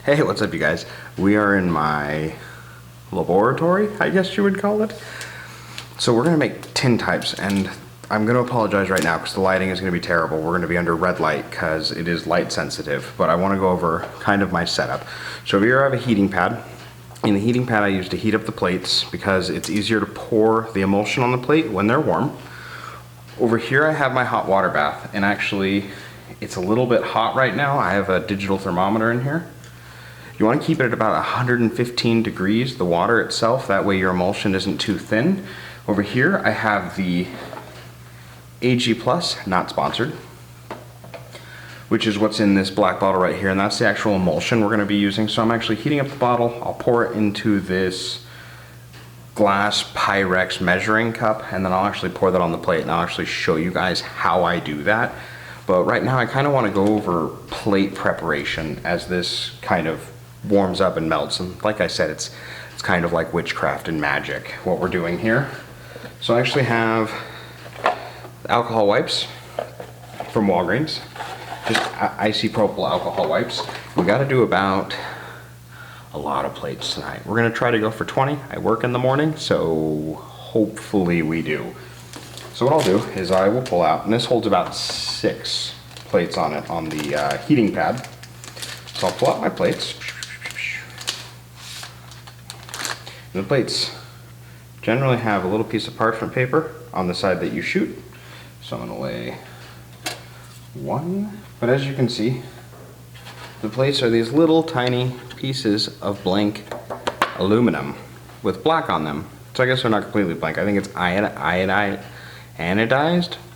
Hey, what's up you guys? We are in my laboratory, I guess you would call it. So we're gonna make tintypes, and I'm gonna apologize right now because the lighting is gonna be terrible. We're gonna be under red light because it is light sensitive, but I wanna go over kind of my setup. So over here I have a heating pad. In the heating pad I use to heat up the plates because it's easier to pour the emulsion on the plate when they're warm. Over here I have my hot water bath, and actually it's a little bit hot right now. I have a digital thermometer in here. You want to keep it at about 115 degrees, the water itself, that way your emulsion isn't too thin. Over here I have the AG Plus, not sponsored, which is what's in this black bottle right here, and that's the actual emulsion we're going to be using. So I'm actually heating up the bottle. I'll pour it into this glass Pyrex measuring cup, and then I'll actually pour that on the plate, and I'll actually show you guys how I do that. But right now I kind of want to go over plate preparation as this kind of warms up and melts, and like I said, it's kind of like witchcraft and magic what we're doing here. So I actually have alcohol wipes from Walgreens, just isopropyl alcohol wipes. We got to do about a lot of plates tonight. We're gonna try to go for 20. I work in the morning, so hopefully we do. So what I'll do is I will pull out, and this holds about 6 plates on it on the heating pad. So I'll pull out my plates. The plates generally have a little piece of parchment paper on the side that you shoot. So I'm gonna lay 1. But as you can see, the plates are these little tiny pieces of blank aluminum with black on them. So I guess they're not completely blank. I think it's anodized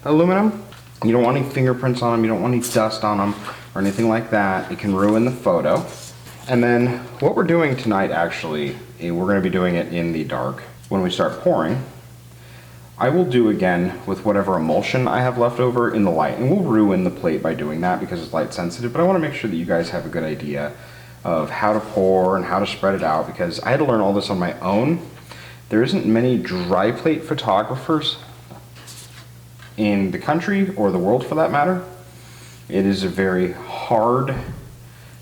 aluminum. You don't want any fingerprints on them, you don't want any dust on them or anything like that. It can ruin the photo. And then what we're doing tonight, actually, we're going to be doing it in the dark. When we start pouring, I will do again with whatever emulsion I have left over in the light, and we'll ruin the plate by doing that because it's light sensitive, but I want to make sure that you guys have a good idea of how to pour and how to spread it out, because I had to learn all this on my own. There isn't many dry plate photographers in the country or the world for that matter. It is a very hard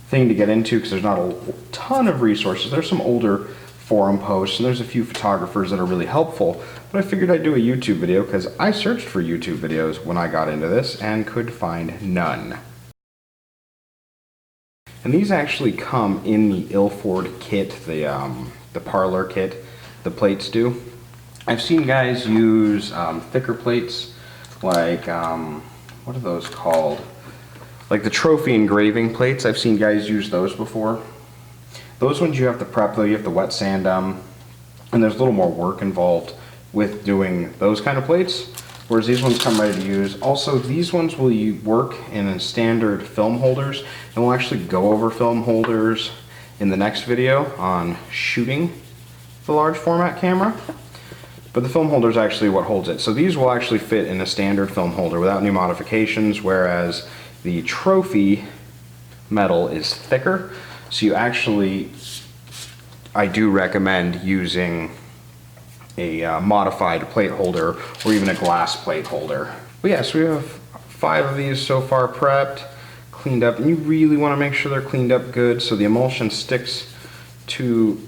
thing to get into because there's not a ton of resources. There's some older forum posts and there's a few photographers that are really helpful, but I figured I'd do a YouTube video because I searched for YouTube videos when I got into this and could find none. And these actually come in the Ilford kit, the parlor kit, the plates do. I've seen guys use thicker plates like, what are those called? Like the trophy engraving plates. I've seen guys use those before. Those ones you have to prep though, you have to wet sand them, and there's a little more work involved with doing those kind of plates, whereas these ones come ready to use. Also, these ones will work in standard film holders, and we'll actually go over film holders in the next video on shooting the large format camera. But the film holder is actually what holds it. So these will actually fit in a standard film holder without any modifications, whereas the trophy metal is thicker. So you actually, I do recommend using a modified plate holder or even a glass plate holder. But yeah, so we have 5 of these so far prepped, cleaned up, and you really want to make sure they're cleaned up good so the emulsion sticks to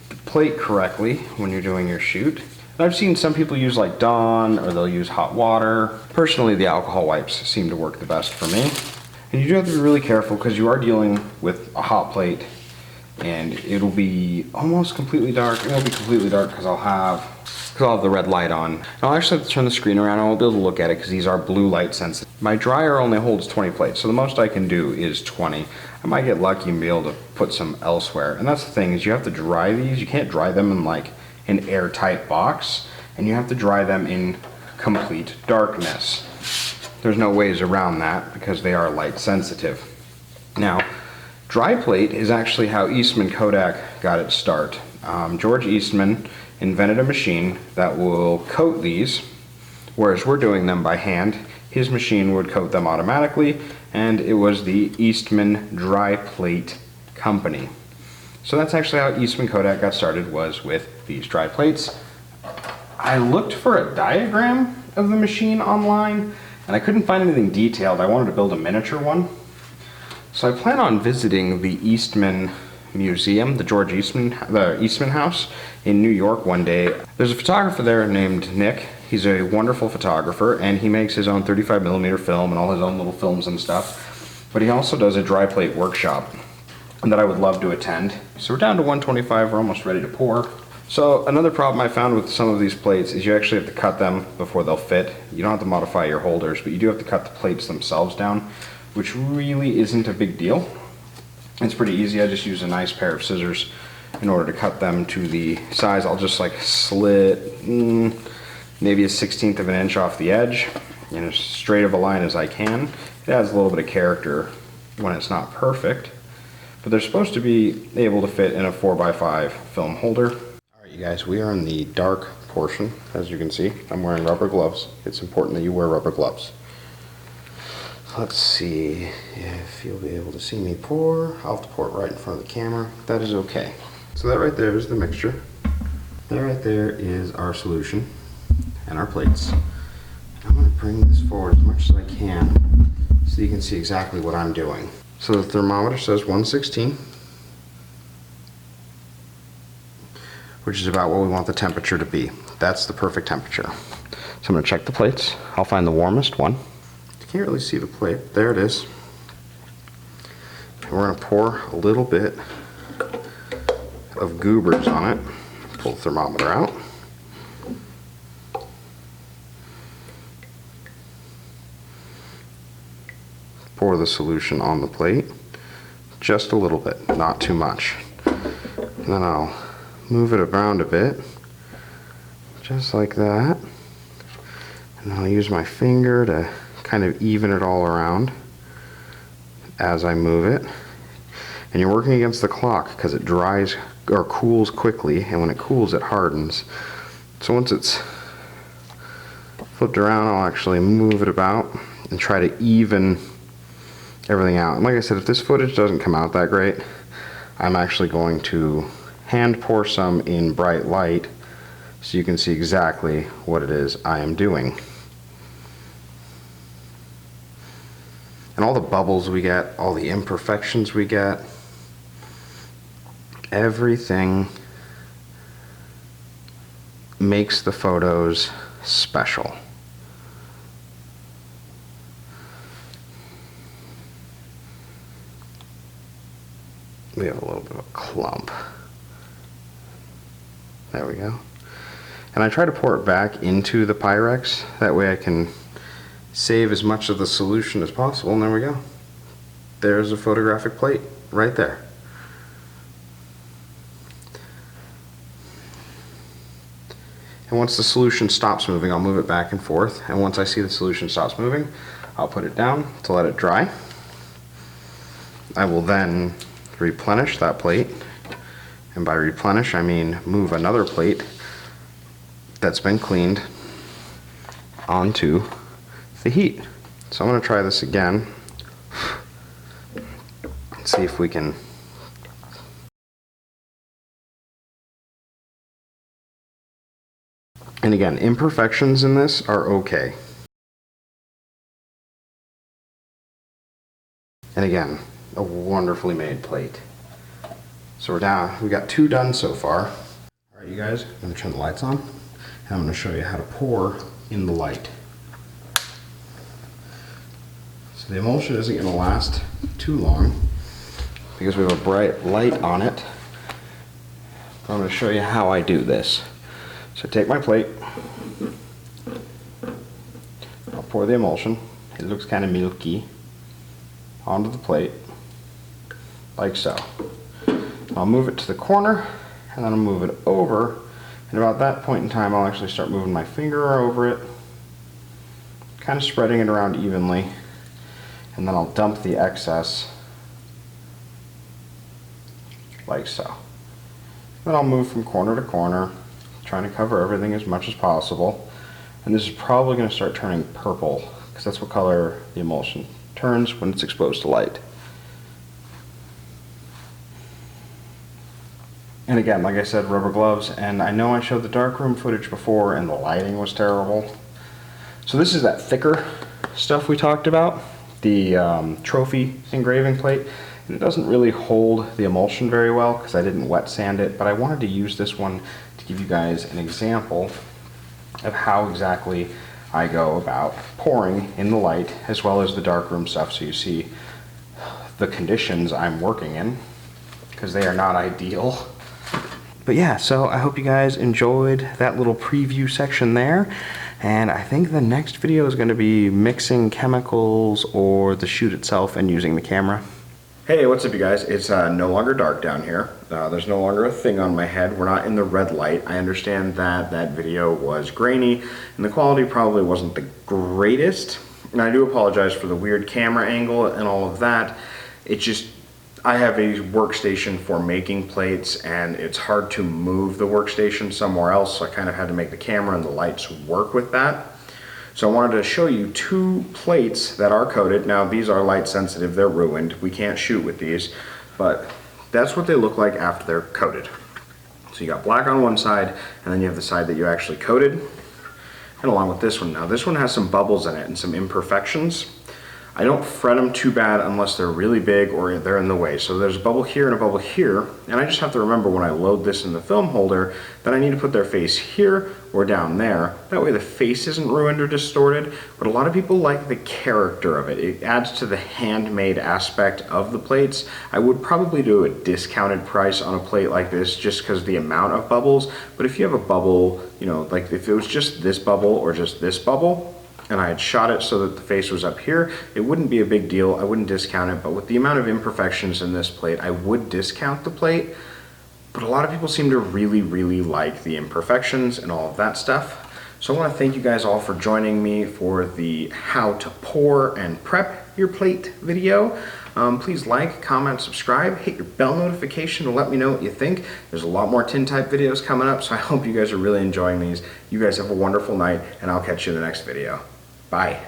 the plate correctly when you're doing your shoot. And I've seen some people use like Dawn, or they'll use hot water. Personally, the alcohol wipes seem to work the best for me. And you do have to be really careful because you are dealing with a hot plate, and it'll be almost completely dark. It'll be completely dark because I'll have the red light on. And I'll actually have to turn the screen around. I won't be able to look at it because these are blue light sensitive. My dryer only holds 20 plates, so the most I can do is 20. I might get lucky and be able to put some elsewhere. And that's the thing, is you have to dry these. You can't dry them in like an airtight box, and you have to dry them in complete darkness. There's no ways around that because they are light sensitive. Now, dry plate is actually how Eastman Kodak got its start. George Eastman invented a machine that will coat these, whereas we're doing them by hand. His machine would coat them automatically, and it was the Eastman Dry Plate Company. So that's actually how Eastman Kodak got started, was with these dry plates. I looked for a diagram of the machine online, and I couldn't find anything detailed. I wanted to build a miniature one. So I plan on visiting the Eastman Museum, the Eastman House in New York one day. There's a photographer there named Nick. He's a wonderful photographer, and he makes his own 35mm film and all his own little films and stuff. But he also does a dry plate workshop that I would love to attend. So we're down to 125, we're almost ready to pour. So another problem I found with some of these plates is you actually have to cut them before they'll fit. You don't have to modify your holders, but you do have to cut the plates themselves down, which really isn't a big deal. It's pretty easy. I just use a nice pair of scissors in order to cut them to the size. I'll just like slit maybe a 1/16 of an inch off the edge in as straight of a line as I can. It adds a little bit of character when it's not perfect, but they're supposed to be able to fit in a 4x5 film holder. Alright you guys, we are in the dark portion. As you can see, I'm wearing rubber gloves. It's important that you wear rubber gloves. Let's see if you'll be able to see me pour. I'll have to pour it right in front of the camera. That is okay. So that right there is the mixture. That right there is our solution and our plates. I'm going to bring this forward as much as I can so you can see exactly what I'm doing. So the thermometer says 116, which is about what we want the temperature to be. That's the perfect temperature. So I'm going to check the plates. I'll find the warmest one. You can't really see the plate. There it is. And we're going to pour a little bit of goobers on it. Pull the thermometer out. Pour the solution on the plate. Just a little bit, not too much. And then I'll move it around a bit. Just like that. And I'll use my finger to kind of even it all around as I move it. And you're working against the clock because it dries or cools quickly, and when it cools it hardens. So once it's flipped around, I'll actually move it about and try to even everything out. And like I said, if this footage doesn't come out that great, I'm actually going to hand pour some in bright light so you can see exactly what it is I am doing. And all the bubbles we get, all the imperfections we get, everything makes the photos special. We have a little bit of a clump. There we go. And I try to pour it back into the Pyrex. That way I can save as much of the solution as possible. And there we go. There's a photographic plate right there. And once the solution stops moving, I'll move it back and forth. And once I see the solution stops moving, I'll put it down to let it dry. I will then replenish that plate. And by replenish, I mean move another plate that's been cleaned onto the heat. So I'm going to try this again. See if we can. And again, imperfections in this are okay. And again, a wonderfully made plate. So we're down, we got 2 done so far. All right, you guys, I'm going to turn the lights on, and I'm going to show you how to pour in the light. So the emulsion isn't going to last too long because we have a bright light on it. But I'm going to show you how I do this. So take my plate, I'll pour the emulsion, it looks kind of milky, onto the plate, like so. I'll move it to the corner, and then I'll move it over, and about that point in time I'll actually start moving my finger over it, kind of spreading it around evenly, and then I'll dump the excess, like so. Then I'll move from corner to corner, trying to cover everything as much as possible. And this is probably going to start turning purple because that's what color the emulsion turns when it's exposed to light. And again, like I said, rubber gloves, and I know I showed the darkroom footage before and the lighting was terrible. So this is that thicker stuff we talked about, the trophy engraving plate, and it doesn't really hold the emulsion very well because I didn't wet sand it, but I wanted to use this one to give you guys an example of how exactly I go about pouring in the light as well as the darkroom stuff, so you see the conditions I'm working in, because they are not ideal. But yeah, so I hope you guys enjoyed that little preview section there, and I think the next video is going to be mixing chemicals or the shoot itself and using the camera. Hey, what's up you guys? It's no longer dark down here. There's no longer a thing on my head. We're not in the red light. I understand that that video was grainy and the quality probably wasn't the greatest. And I do apologize for the weird camera angle and all of that. It just, I have a workstation for making plates and it's hard to move the workstation somewhere else, so I kind of had to make the camera and the lights work with that. So I wanted to show you two plates that are coated. Now these are light sensitive, they're ruined. We can't shoot with these, but that's what they look like after they're coated. So you got black on one side and then you have the side that you actually coated. And along with this one. Now this one has some bubbles in it and some imperfections. I don't fret them too bad unless they're really big or they're in the way. So there's a bubble here and a bubble here, and I just have to remember when I load this in the film holder that I need to put their face here or down there. That way the face isn't ruined or distorted, but a lot of people like the character of it. It adds to the handmade aspect of the plates. I would probably do a discounted price on a plate like this just because the amount of bubbles, but if you have a bubble, you know, like if it was just this bubble or just this bubble, and I had shot it so that the face was up here, it wouldn't be a big deal. I wouldn't discount it, but with the amount of imperfections in this plate, I would discount the plate. But a lot of people seem to really, really like the imperfections and all of that stuff. So I want to thank you guys all for joining me for the how to pour and prep your plate video. Please like, comment, subscribe, hit your bell notification to let me know what you think. There's a lot more Tintype videos coming up, so I hope you guys are really enjoying these. You guys have a wonderful night, and I'll catch you in the next video. Bye.